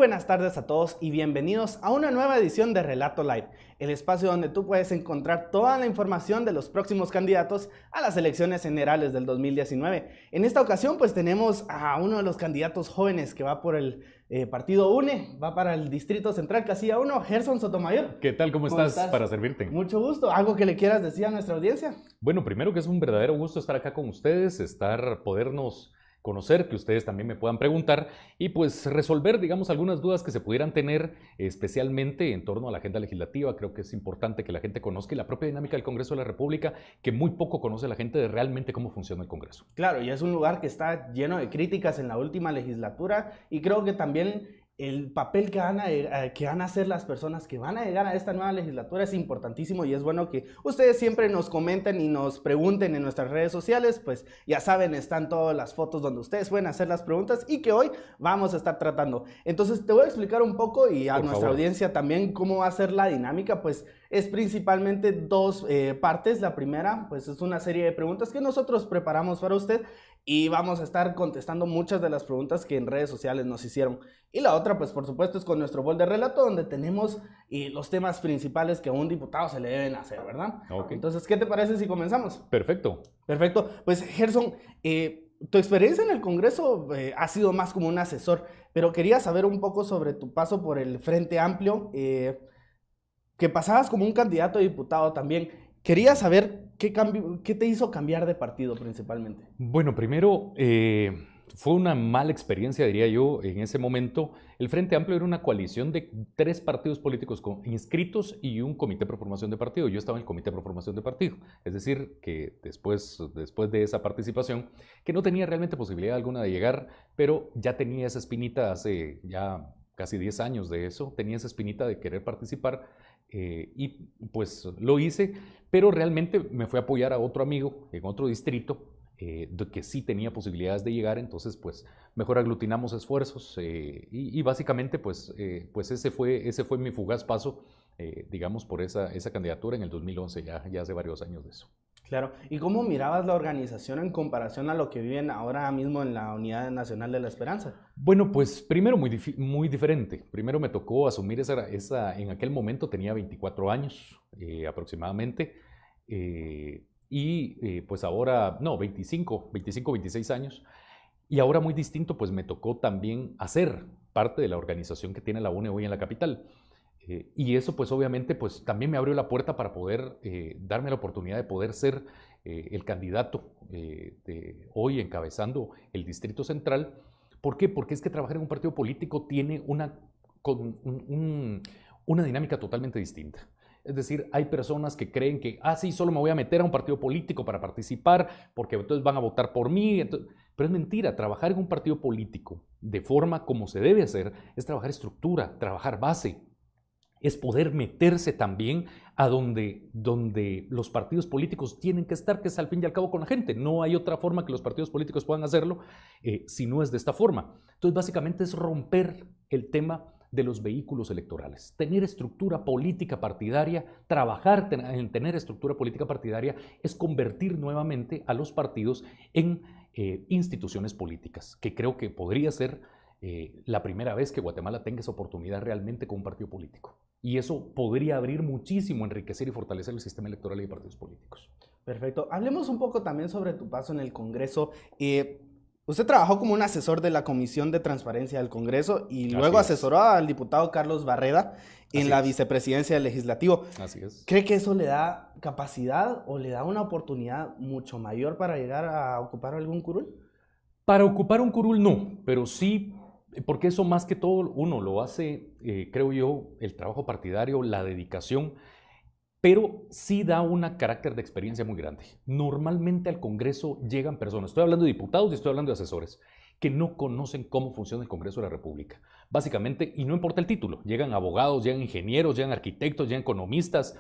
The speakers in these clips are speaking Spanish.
buenas tardes a todos y bienvenidos a una nueva edición de Relato Live, el espacio donde tú puedes encontrar toda la información de los próximos candidatos a las elecciones generales del 2019. En esta ocasión pues tenemos a uno de los candidatos jóvenes que va por el partido UNE, va para el Distrito Central, Casilla 1, Gerson Sotomayor. ¿Qué tal? ¿Cómo estás? Para servirte. Mucho gusto. ¿Algo que le quieras decir a nuestra audiencia? Bueno, primero que es un verdadero gusto estar acá con ustedes, podernos conocer, que ustedes también me puedan preguntar y pues resolver, digamos, algunas dudas que se pudieran tener, especialmente en torno a la agenda legislativa. Creo que es importante que la gente conozca la propia dinámica del Congreso de la República, que muy poco conoce la gente de realmente cómo funciona el Congreso. Claro, y es un lugar que está lleno de críticas en la última legislatura y creo que también el papel que van a hacer las personas que van a llegar a esta nueva legislatura es importantísimo y es bueno que ustedes siempre nos comenten y nos pregunten en nuestras redes sociales. Pues ya saben, están todas las fotos donde ustedes pueden hacer las preguntas y que hoy vamos a estar tratando. Entonces te voy a explicar un poco y a nuestra audiencia también cómo va a ser la dinámica. Pues es principalmente dos partes. La primera pues es una serie de preguntas que nosotros preparamos para usted y vamos a estar contestando muchas de las preguntas que en redes sociales nos hicieron. Y la otra, pues por supuesto, es con nuestro bol de relato, donde tenemos los temas principales que a un diputado se le deben hacer, ¿verdad? Okay. Entonces, ¿qué te parece si comenzamos? Perfecto. Perfecto. Pues, Gerson, tu experiencia en el Congreso ha sido más como un asesor, pero quería saber un poco sobre tu paso por el Frente Amplio, que pasabas como un candidato a diputado también. Quería saber qué te hizo cambiar de partido principalmente. Bueno, primero, fue una mala experiencia, diría yo, en ese momento. El Frente Amplio era una coalición de 3 partidos políticos inscritos y un comité de proformación de partido. Yo estaba en el comité de proformación de partido. Es decir, que después de esa participación, que no tenía realmente posibilidad alguna de llegar, pero ya tenía esa espinita hace ya casi 10 años de eso, tenía esa espinita de querer participar. Y pues lo hice, pero realmente me fui a apoyar a otro amigo en otro distrito que sí tenía posibilidades de llegar. Entonces pues mejor aglutinamos esfuerzos y básicamente pues ese fue mi fugaz paso, digamos, por esa candidatura en el 2011, ya hace varios años de eso. Claro. ¿Y cómo mirabas la organización en comparación a lo que viven ahora mismo en la Unidad Nacional de la Esperanza? Bueno, pues primero muy diferente. Primero me tocó asumir en aquel momento tenía 24 años aproximadamente, pues ahora, no, 25, 26 años. Y ahora muy distinto, pues me tocó también hacer parte de la organización que tiene la UNE hoy en la capital. Y eso pues obviamente pues también me abrió la puerta para poder darme la oportunidad de poder ser el candidato hoy encabezando el Distrito Central. ¿Por qué? Porque es que trabajar en un partido político tiene una dinámica totalmente distinta. Es decir, hay personas que creen que, sí, solo me voy a meter a un partido político para participar, porque entonces van a votar por mí. Pero es mentira. Trabajar en un partido político de forma como se debe hacer es trabajar estructura, trabajar base. Es poder meterse también a donde los partidos políticos tienen que estar, que es al fin y al cabo con la gente. No hay otra forma que los partidos políticos puedan hacerlo si no es de esta forma. Entonces, básicamente es romper el tema de los vehículos electorales. Tener estructura política partidaria, trabajar en tener estructura política partidaria, es convertir nuevamente a los partidos en instituciones políticas, que creo que podría ser la primera vez que Guatemala tenga esa oportunidad realmente con un partido político. Y eso podría abrir muchísimo, enriquecer y fortalecer el sistema electoral y de partidos políticos. Perfecto. Hablemos un poco también sobre tu paso en el Congreso. Usted trabajó como un asesor de la Comisión de Transparencia del Congreso y luego asesoró al diputado Carlos Barreda en la vicepresidencia del Legislativo. Así es. ¿Cree que eso le da capacidad o le da una oportunidad mucho mayor para llegar a ocupar algún curul? Para ocupar un curul no, pero sí, porque eso más que todo uno lo hace, creo yo, el trabajo partidario, la dedicación, pero sí da un carácter de experiencia muy grande. Normalmente al Congreso llegan personas, estoy hablando de diputados y estoy hablando de asesores, que no conocen cómo funciona el Congreso de la República. Básicamente, y no importa el título, llegan abogados, llegan ingenieros, llegan arquitectos, llegan economistas,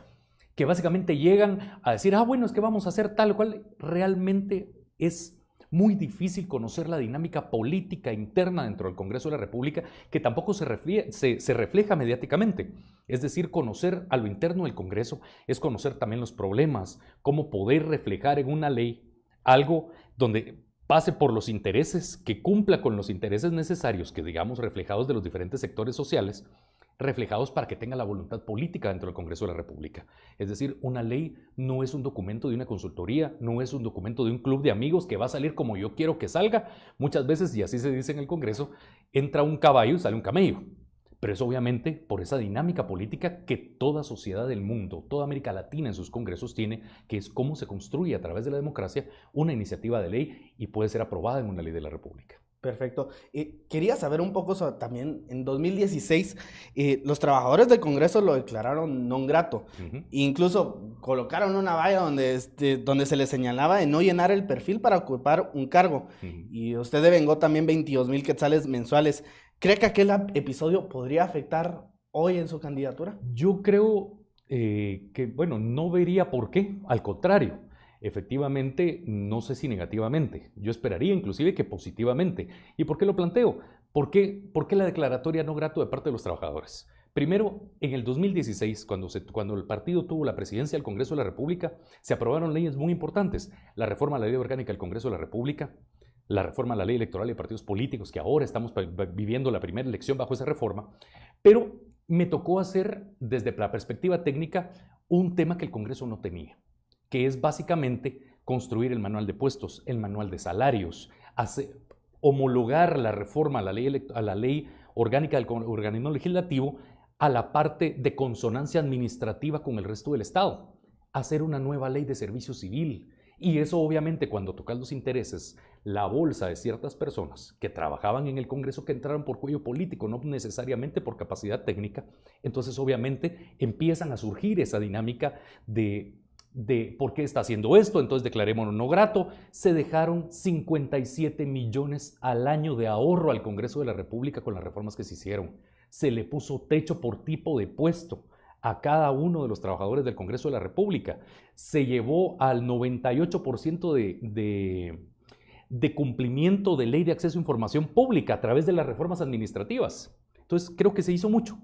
que básicamente llegan a decir, bueno, es que vamos a hacer tal o cual. Realmente es muy difícil conocer la dinámica política interna dentro del Congreso de la República, que tampoco se refleja mediáticamente. Es decir, conocer a lo interno del Congreso es conocer también los problemas, cómo poder reflejar en una ley algo donde pase por los intereses, que cumpla con los intereses necesarios, que digamos reflejados de los diferentes sectores sociales, reflejados para que tenga la voluntad política dentro del Congreso de la República. Es decir, una ley no es un documento de una consultoría, no es un documento de un club de amigos que va a salir como yo quiero que salga. Muchas veces, y así se dice en el Congreso, entra un caballo y sale un camello. Pero es obviamente por esa dinámica política que toda sociedad del mundo, toda América Latina en sus congresos tiene, que es cómo se construye a través de la democracia una iniciativa de ley y puede ser aprobada en una ley de la República. Perfecto. Quería saber un poco sobre, también, en 2016, los trabajadores del Congreso lo declararon non grato. Incluso colocaron una valla donde se les señalaba de no llenar el perfil para ocupar un cargo. Y usted devengó también 22,000 quetzales mensuales. ¿Cree que aquel episodio podría afectar hoy en su candidatura? Yo creo que, bueno, no vería por qué. Al contrario. Efectivamente, no sé si negativamente. Yo esperaría inclusive que positivamente. ¿Y por qué lo planteo? ¿Por qué la declaratoria no grato de parte de los trabajadores? Primero, en el 2016, cuando el partido tuvo la presidencia del Congreso de la República, se aprobaron leyes muy importantes. La reforma a la Ley Orgánica del Congreso de la República, la reforma a la Ley Electoral de Partidos Políticos, que ahora estamos viviendo la primera elección bajo esa reforma. Pero me tocó hacer, desde la perspectiva técnica, un tema que el Congreso no tenía, que es básicamente construir el manual de puestos, el manual de salarios, homologar la reforma a la ley orgánica del organismo legislativo a la parte de consonancia administrativa con el resto del Estado, hacer una nueva ley de servicio civil. Y eso obviamente cuando tocan los intereses, la bolsa de ciertas personas que trabajaban en el Congreso que entraron por cuello político, no necesariamente por capacidad técnica, entonces obviamente empiezan a surgir esa dinámica de por qué está haciendo esto, entonces declarémonos no grato. Se dejaron 57 millones al año de ahorro al Congreso de la República con las reformas que se hicieron. Se le puso techo por tipo de puesto a cada uno de los trabajadores del Congreso de la República. Se llevó al 98% de cumplimiento de ley de acceso a información pública a través de las reformas administrativas. Entonces creo que se hizo mucho.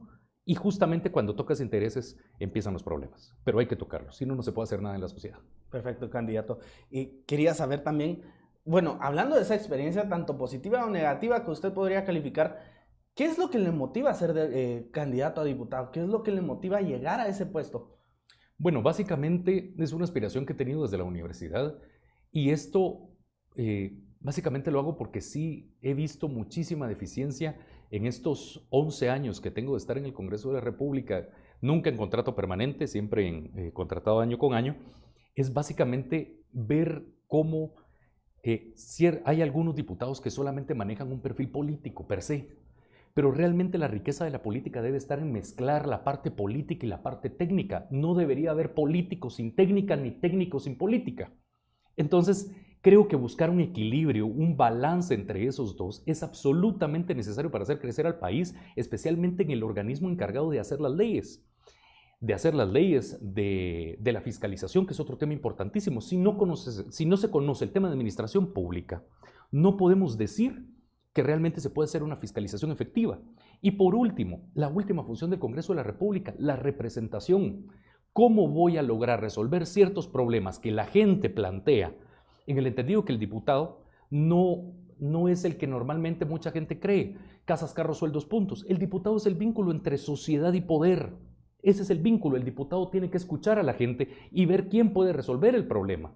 Y justamente cuando tocas intereses empiezan los problemas, pero hay que tocarlos, si no, no se puede hacer nada en la sociedad. Perfecto, candidato. Y quería saber también, bueno, hablando de esa experiencia tanto positiva o negativa que usted podría calificar, ¿qué es lo que le motiva a ser candidato a diputado? ¿Qué es lo que le motiva a llegar a ese puesto? Bueno, básicamente es una aspiración que he tenido desde la universidad y esto básicamente lo hago porque sí he visto muchísima deficiencia en estos 11 años que tengo de estar en el Congreso de la República, nunca en contrato permanente, siempre en contratado año con año. Es básicamente ver cómo hay algunos diputados que solamente manejan un perfil político per se, pero realmente la riqueza de la política debe estar en mezclar la parte política y la parte técnica. No debería haber políticos sin técnica ni técnicos sin política. Entonces, creo que buscar un equilibrio, un balance entre esos dos es absolutamente necesario para hacer crecer al país, especialmente en el organismo encargado de hacer las leyes. De la fiscalización, que es otro tema importantísimo. Si no se conoce el tema de administración pública, no podemos decir que realmente se puede hacer una fiscalización efectiva. Y por último, la última función del Congreso de la República, la representación. ¿Cómo voy a lograr resolver ciertos problemas que la gente plantea? En el entendido que el diputado no es el que normalmente mucha gente cree. Casas, carros, sueldos, puntos. El diputado es el vínculo entre sociedad y poder. Ese es el vínculo. El diputado tiene que escuchar a la gente y ver quién puede resolver el problema,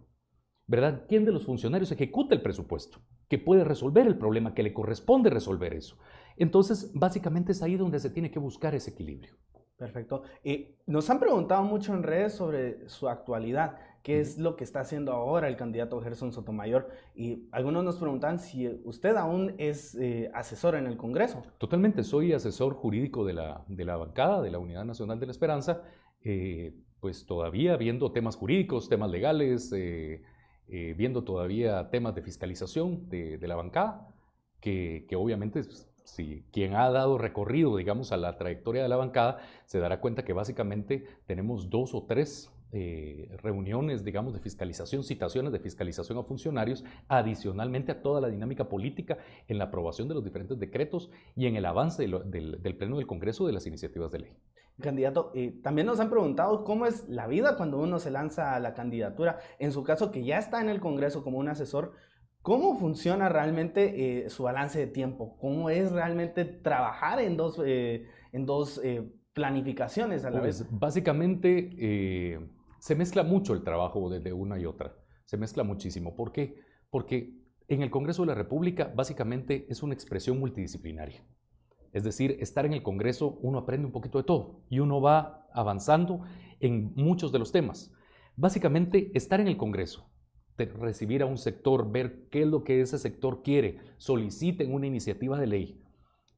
¿verdad? ¿Quién de los funcionarios ejecuta el presupuesto? Que puede resolver el problema, que le corresponde resolver eso. Entonces, básicamente es ahí donde se tiene que buscar ese equilibrio. Perfecto. Nos han preguntado mucho en redes sobre su actualidad, qué es lo que está haciendo ahora el candidato Gerson Sotomayor, y algunos nos preguntan si usted aún es asesor en el Congreso. Totalmente, soy asesor jurídico de la bancada, de la Unidad Nacional de la Esperanza, pues todavía viendo temas jurídicos, temas legales, viendo todavía temas de fiscalización de la bancada, que obviamente si quien ha dado recorrido, digamos, a la trayectoria de la bancada, se dará cuenta que básicamente tenemos 2 o 3 reuniones, digamos, de fiscalización, citaciones de fiscalización a funcionarios, adicionalmente a toda la dinámica política en la aprobación de los diferentes decretos y en el avance del Pleno del Congreso de las iniciativas de ley. Candidato, también nos han preguntado cómo es la vida cuando uno se lanza a la candidatura. En su caso, que ya está en el Congreso como un asesor, ¿Cómo funciona realmente su balance de tiempo? ¿Cómo es realmente trabajar en dos planificaciones a la vez? Pues básicamente se mezcla mucho el trabajo de una y otra. Se mezcla muchísimo. ¿Por qué? Porque en el Congreso de la República básicamente es una expresión multidisciplinaria. Es decir, estar en el Congreso uno aprende un poquito de todo y uno va avanzando en muchos de los temas. Básicamente, estar en el Congreso, recibir a un sector, ver qué es lo que ese sector quiere, soliciten una iniciativa de ley.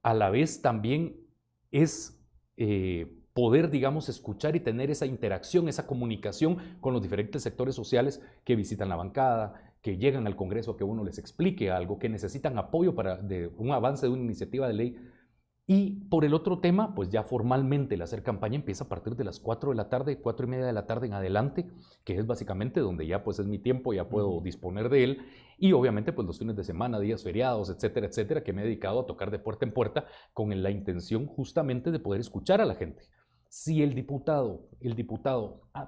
A la vez también es poder, digamos, escuchar y tener esa interacción, esa comunicación con los diferentes sectores sociales que visitan la bancada, que llegan al Congreso a que uno les explique algo, que necesitan apoyo para un avance de una iniciativa de ley. Y por el otro tema, pues ya formalmente el hacer campaña empieza a partir de las 4 de la tarde, 4:30 de la tarde en adelante, que es básicamente donde ya pues es mi tiempo, ya puedo disponer de él. Y obviamente pues los fines de semana, días feriados, etcétera, etcétera, que me he dedicado a tocar de puerta en puerta con la intención justamente de poder escuchar a la gente. Si el diputado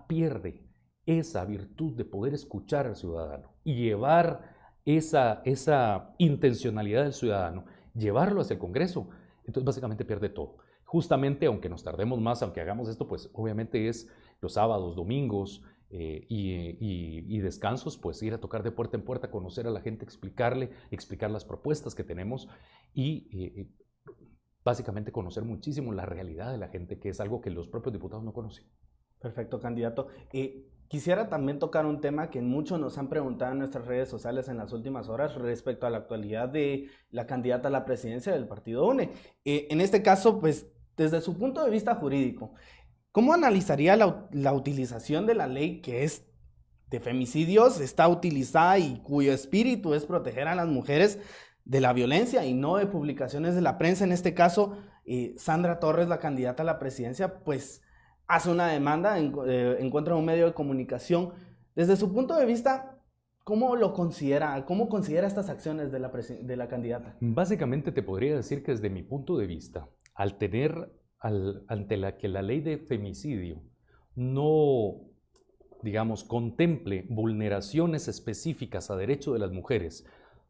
pierde esa virtud de poder escuchar al ciudadano y llevar esa intencionalidad del ciudadano, llevarlo hacia el Congreso, entonces básicamente pierde todo. Justamente, aunque nos tardemos más, aunque hagamos esto, pues obviamente es los sábados, domingos y descansos, pues ir a tocar de puerta en puerta, conocer a la gente, explicar las propuestas que tenemos y básicamente conocer muchísimo la realidad de la gente, que es algo que los propios diputados no conocen. Perfecto, candidato. Quisiera también tocar un tema que muchos nos han preguntado en nuestras redes sociales en las últimas horas respecto a la actualidad de la candidata a la presidencia del Partido UNE. En este caso, pues, desde su punto de vista jurídico, ¿cómo analizaría la utilización de la ley que es de femicidios, está utilizada y cuyo espíritu es proteger a las mujeres de la violencia y no de publicaciones de la prensa? En este caso, Sandra Torres, la candidata a la presidencia, pues hace una demanda, encuentra un medio de comunicación. Desde su punto de vista, ¿cómo lo considera? ¿Cómo considera estas acciones de la candidata? Básicamente te podría decir que desde mi punto de vista, ante que la ley de femicidio no, digamos, contemple vulneraciones específicas a derechos de las mujeres,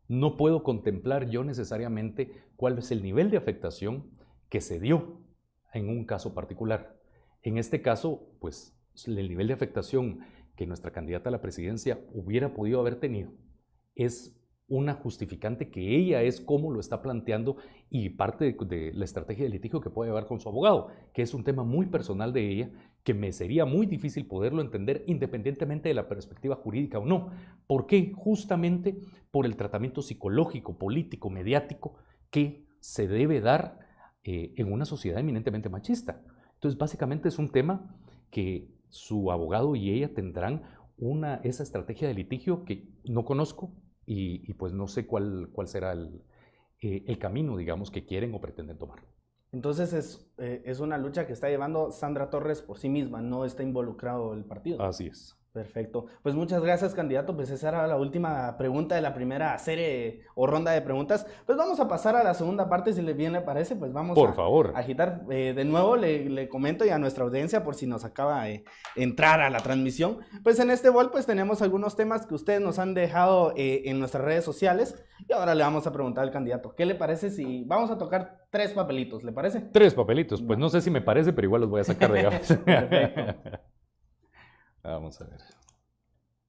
no puedo contemplar yo necesariamente cuál es el nivel de afectación que se dio en un caso particular. En este caso, pues el nivel de afectación que nuestra candidata a la presidencia hubiera podido haber tenido es una justificante que ella es como lo está planteando y parte de la estrategia de litigio que puede llevar con su abogado, que es un tema muy personal de ella, que me sería muy difícil poderlo entender independientemente de la perspectiva jurídica o no. ¿Por qué? Justamente por el tratamiento psicológico, político, mediático que se debe dar en una sociedad eminentemente machista. Entonces, básicamente es un tema que su abogado y ella tendrán esa estrategia de litigio que no conozco y pues no sé cuál será el camino, digamos, que quieren o pretenden tomar. Entonces es una lucha que está llevando Sandra Torres por sí misma, no está involucrado el partido. Así es. Perfecto. Pues muchas gracias, candidato. Pues esa era la última pregunta de la primera serie o ronda de preguntas. Pues vamos a pasar a la segunda parte, si bien le parece, pues vamos por favor. A agitar. De nuevo le comento y a nuestra audiencia, por si nos acaba de entrar a la transmisión, pues en este bol pues tenemos algunos temas que ustedes nos han dejado en nuestras redes sociales y ahora le vamos a preguntar al candidato, ¿qué le parece si vamos a tocar 3 papelitos? ¿Le parece? 3 papelitos, pues no sé si me parece, pero igual los voy a sacar de gas. Perfecto. Vamos a ver.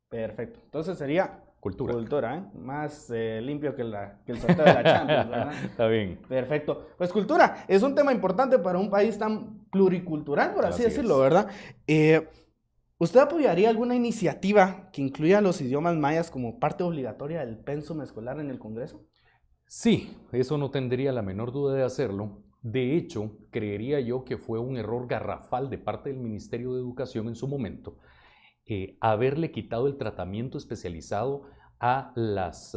Perfecto. Entonces sería cultura. Cultura, ¿eh? Más limpio que el sorteo de la Champions, ¿verdad? Está bien. Perfecto. Pues cultura es un tema importante para un país tan pluricultural, por así decirlo, ¿verdad? ¿Usted apoyaría alguna iniciativa que incluya los idiomas mayas como parte obligatoria del pénsum escolar en el Congreso? Sí, eso no tendría la menor duda de hacerlo. De hecho, creería yo que fue un error garrafal de parte del Ministerio de Educación en su momento haberle quitado el tratamiento especializado a las,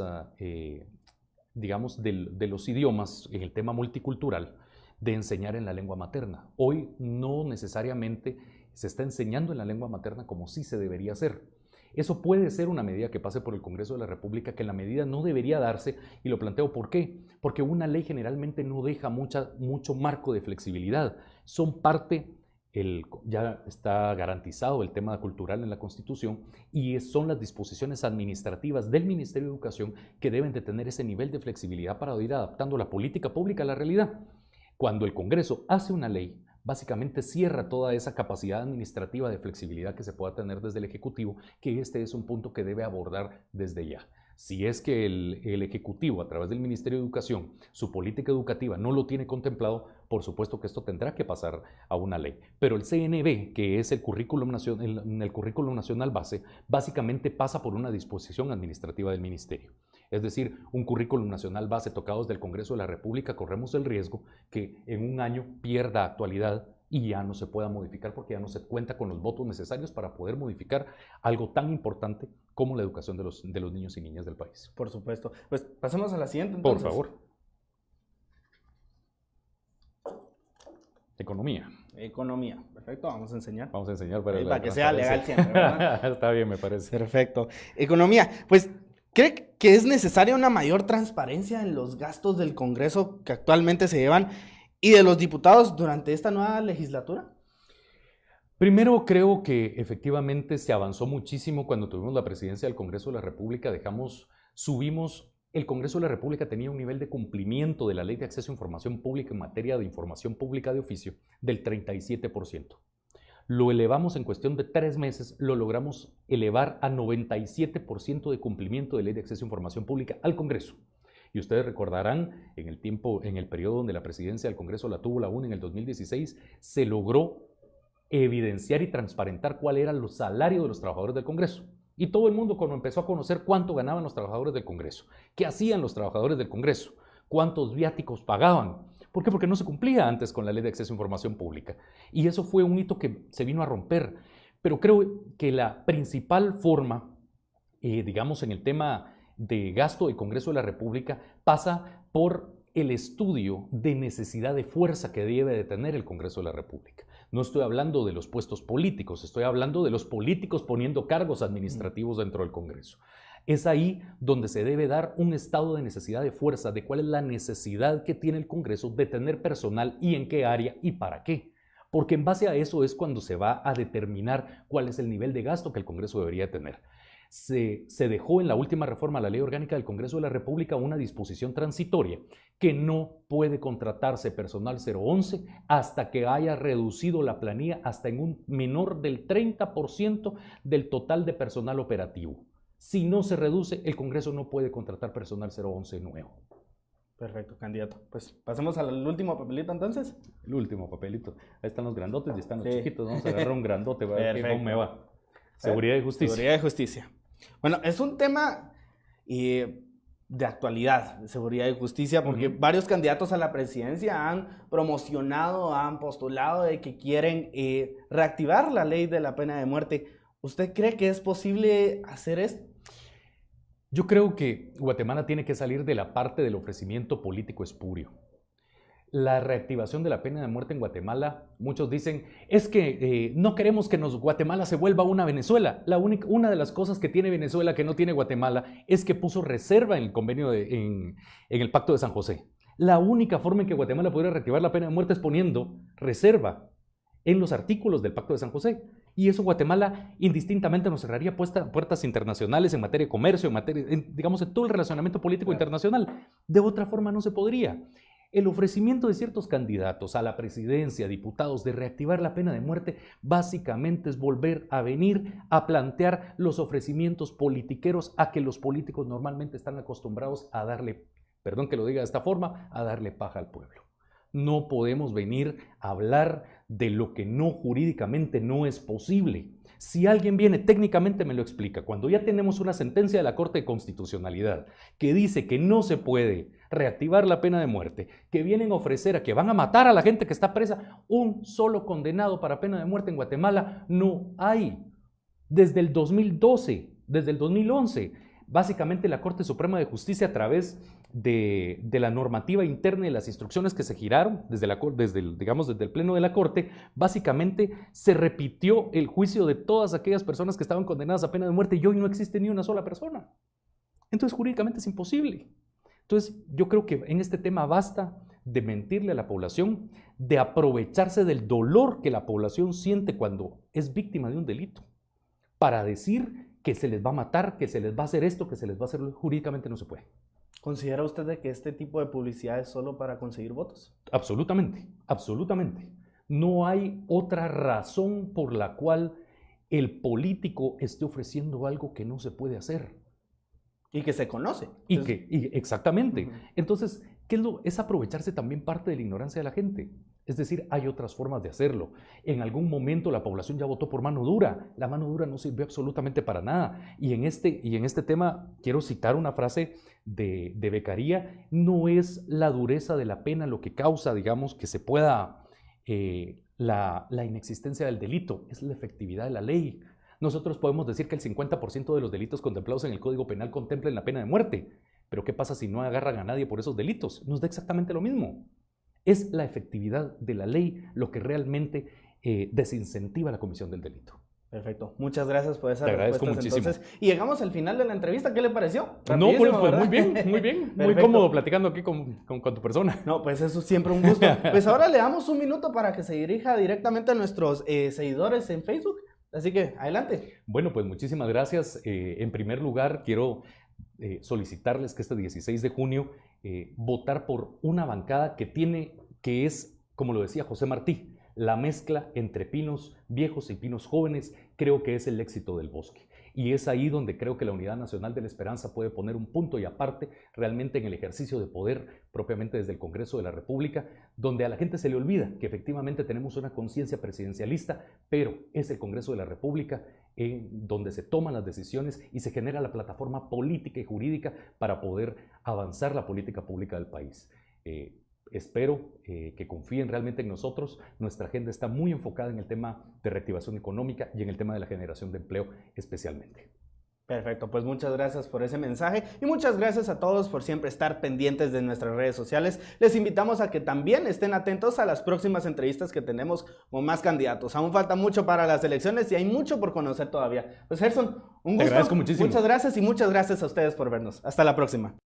digamos, de los idiomas en el tema multicultural, de enseñar en la lengua materna. Hoy no necesariamente se está enseñando en la lengua materna como sí se debería hacer. Eso puede ser una medida que pase por el Congreso de la República, que la medida no debería darse, y lo planteo ¿por qué? Porque una ley generalmente no deja mucho marco de flexibilidad. Son parte ya está garantizado el tema cultural en la Constitución y son las disposiciones administrativas del Ministerio de Educación que deben de tener ese nivel de flexibilidad para ir adaptando la política pública a la realidad. Cuando el Congreso hace una ley, básicamente cierra toda esa capacidad administrativa de flexibilidad que se pueda tener desde el Ejecutivo, que este es un punto que debe abordar desde ya. Si es que el Ejecutivo, a través del Ministerio de Educación, su política educativa no lo tiene contemplado, por supuesto que esto tendrá que pasar a una ley. Pero el CNB, que es el currículum nacional base, básicamente pasa por una disposición administrativa del Ministerio. Es decir, un currículum nacional base tocado desde el Congreso de la República, corremos el riesgo que en un año pierda actualidad y ya no se pueda modificar porque ya no se cuenta con los votos necesarios para poder modificar algo tan importante como la educación de los niños y niñas del país. Por supuesto. Pues pasemos a la siguiente entonces. Por favor. Economía. Economía. Perfecto, vamos a enseñar. Vamos a enseñar para que sea legal siempre, ¿verdad? Está bien, me parece. Perfecto. Economía. Pues, ¿cree que es necesaria una mayor transparencia en los gastos del Congreso que actualmente se llevan y de los diputados durante esta nueva legislatura? Primero, creo que efectivamente se avanzó muchísimo cuando tuvimos la presidencia del Congreso de la República. Subimos, el Congreso de la República tenía un nivel de cumplimiento de la Ley de Acceso a Información Pública en materia de información pública de oficio del 37%. Lo elevamos en cuestión de 3 meses, lo logramos elevar a 97% de cumplimiento de Ley de Acceso a Información Pública al Congreso. Y ustedes recordarán, en el periodo donde la presidencia del Congreso la tuvo la UNE en el 2016, se logró evidenciar y transparentar cuál era el salario de los trabajadores del Congreso. Y todo el mundo cuando empezó a conocer cuánto ganaban los trabajadores del Congreso, qué hacían los trabajadores del Congreso, cuántos viáticos pagaban. ¿Por qué? Porque no se cumplía antes con la Ley de Acceso a Información Pública. Y eso fue un hito que se vino a romper. Pero creo que la principal forma, digamos, en el tema de gasto del Congreso de la República pasa por el estudio de necesidad de fuerza que debe de tener el Congreso de la República. No estoy hablando de los puestos políticos, estoy hablando de los políticos poniendo cargos administrativos dentro del Congreso. Es ahí donde se debe dar un estado de necesidad de fuerza, de cuál es la necesidad que tiene el Congreso de tener personal y en qué área y para qué. Porque en base a eso es cuando se va a determinar cuál es el nivel de gasto que el Congreso debería tener. Se dejó en la última reforma a la Ley Orgánica del Congreso de la República una disposición transitoria que no puede contratarse personal 011 hasta que haya reducido la planilla hasta en un menor del 30% del total de personal operativo. Si no se reduce, el Congreso no puede contratar personal 011 nuevo. Perfecto, candidato. Pues pasemos al último papelito entonces. El último papelito. Ahí están los grandotes y están los chiquitos. Vamos a agarrar un grandote, a ver cómo me va. Seguridad y justicia. Seguridad y justicia. Bueno, es un tema de actualidad, de seguridad y justicia, porque varios candidatos a la presidencia han promocionado, han postulado de que quieren reactivar la ley de la pena de muerte. ¿Usted cree que es posible hacer esto? Yo creo que Guatemala tiene que salir de la parte del ofrecimiento político espurio. La reactivación de la pena de muerte en Guatemala, muchos dicen, es que no queremos que Guatemala se vuelva una Venezuela. Una de las cosas que tiene Venezuela que no tiene Guatemala es que puso reserva en el convenio, en el Pacto de San José. La única forma en que Guatemala pudiera reactivar la pena de muerte es poniendo reserva en los artículos del Pacto de San José. Y eso Guatemala indistintamente nos cerraría puertas internacionales en materia de comercio, digamos, en todo el relacionamiento político internacional. De otra forma no se podría. El ofrecimiento de ciertos candidatos a la presidencia, diputados, de reactivar la pena de muerte, básicamente es volver a venir a plantear los ofrecimientos politiqueros a que los políticos normalmente están acostumbrados a darle, perdón que lo diga de esta forma, a darle paja al pueblo. No podemos venir a hablar de lo que jurídicamente no es posible. Si alguien viene, técnicamente me lo explica. Cuando ya tenemos una sentencia de la Corte de Constitucionalidad que dice que no se puede reactivar la pena de muerte, que vienen a ofrecer a que van a matar a la gente que está presa, un solo condenado para pena de muerte en Guatemala no hay. Desde el 2012, desde el 2011, básicamente la Corte Suprema de Justicia, a través de la normativa interna y las instrucciones que se giraron desde el Pleno de la Corte, básicamente se repitió el juicio de todas aquellas personas que estaban condenadas a pena de muerte y hoy no existe ni una sola persona. Entonces, jurídicamente es imposible. Entonces, yo creo que en este tema basta de mentirle a la población, de aprovecharse del dolor que la población siente cuando es víctima de un delito, para decir que se les va a matar, que se les va a hacer esto, que se les va a hacer, jurídicamente no se puede. ¿Considera usted de que este tipo de publicidad es solo para conseguir votos? Absolutamente, absolutamente. No hay otra razón por la cual el político esté ofreciendo algo que no se puede hacer. Y que se conoce. Exactamente. Entonces, es aprovecharse también parte de la ignorancia de la gente. Es decir, hay otras formas de hacerlo. En algún momento la población ya votó por mano dura. La mano dura no sirve absolutamente para nada. Y en este tema quiero citar una frase de Beccaria. No es la dureza de la pena lo que causa, digamos, que se pueda la inexistencia del delito. Es la efectividad de la ley. Nosotros podemos decir que el 50% de los delitos contemplados en el Código Penal contemplan la pena de muerte. Pero ¿qué pasa si no agarran a nadie por esos delitos? Nos da exactamente lo mismo. Es la efectividad de la ley lo que realmente desincentiva la comisión del delito. Perfecto. Muchas gracias por esa respuesta. Te agradezco muchísimo. Entonces, y llegamos al final de la entrevista. ¿Qué le pareció? No, pues muy bien, muy bien. Muy cómodo platicando aquí con tu persona. No, pues eso es siempre un gusto. Pues ahora le damos un minuto para que se dirija directamente a nuestros seguidores en Facebook. Así que, adelante. Bueno, pues muchísimas gracias. En primer lugar, quiero solicitarles que este 16 de junio votar por una bancada que es, como lo decía José Martí, la mezcla entre pinos viejos y pinos jóvenes. Creo que es el éxito del bosque. Y es ahí donde creo que la Unidad Nacional de la Esperanza puede poner un punto y aparte realmente en el ejercicio de poder propiamente desde el Congreso de la República, donde a la gente se le olvida que efectivamente tenemos una conciencia presidencialista, pero es el Congreso de la República donde se toman las decisiones y se genera la plataforma política y jurídica para poder avanzar la política pública del país. Espero que confíen realmente en nosotros. Nuestra agenda está muy enfocada en el tema de reactivación económica y en el tema de la generación de empleo especialmente. Perfecto, pues muchas gracias por ese mensaje y muchas gracias a todos por siempre estar pendientes de nuestras redes sociales. Les invitamos a que también estén atentos a las próximas entrevistas que tenemos con más candidatos. Aún falta mucho para las elecciones y hay mucho por conocer todavía. Pues Gerson, un gusto. Te agradezco muchísimo. Muchas gracias y muchas gracias a ustedes por vernos. Hasta la próxima.